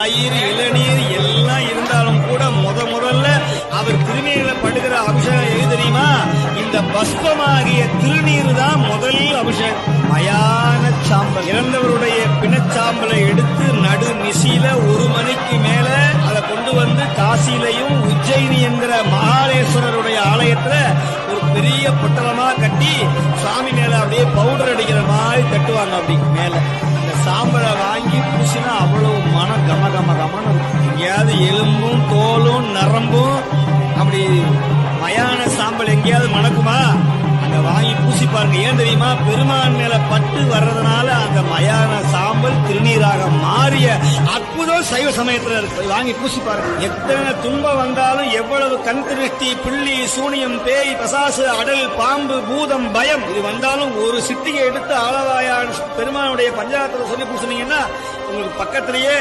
தயிர் இளநீர் எல்லாம் இருந்தாலும் கூட முதல்ல அவர் திருநீர்ல படுகிற அபிஷேகம் எது தெரியுமா? இந்த பஸ்பமாகிய திருநீர் தான் முதல் அபிஷேகம். மயான சாம்பல், இறந்தவருடைய பிணச்சாம்பலை எடுத்து நடு நிசியில 1 மணிக்கு மேல அதை கொண்டு வந்து காசிலையும் உஜ்ஜயினி என்கிற மகாலேஸ்வரருடைய ஆலயத்துல ஒரு பெரிய பொட்டலமா கட்டி சாமி மேல அப்படியே பவுடர் அடிக்கிற மாதிரி கட்டுவாங்க. அப்படி மேல இந்த சாம்பலை வாங்கி பூசினா அவ்வளவு மனம் கம எங்கேயாவது எலும்பும் தோலும் நரம்பும் அப்படி மயான சாம்பல் எங்கேயாவது மணக்குமா? அங்க வாங்கி பூசி பாருங்க. ஏன் தெரியுமா? பெருமான் மேல பட்டு வர்றதுனால அந்த மயான சாம்பல் திருநீராக மாறிய அற்புதம் சைவ சமயத்துல இருக்கு. வாங்கி பூசி பாருங்க. எத்தனை துன்பம் வந்தாலும், எவ்வளவு கண் திருஷ்டி, பிள்ளி, சூனியம், பேய், பசாசு, அடல், பாம்பு, பூதம், பயம் இது வந்தாலும் ஒரு சிட்டிகை எடுத்து ஆளவாயான் பெருமானுடைய பஞ்சாயத்துல சொல்லி பூசினீங்கன்னா உங்களுக்கு பக்கத்திலேயே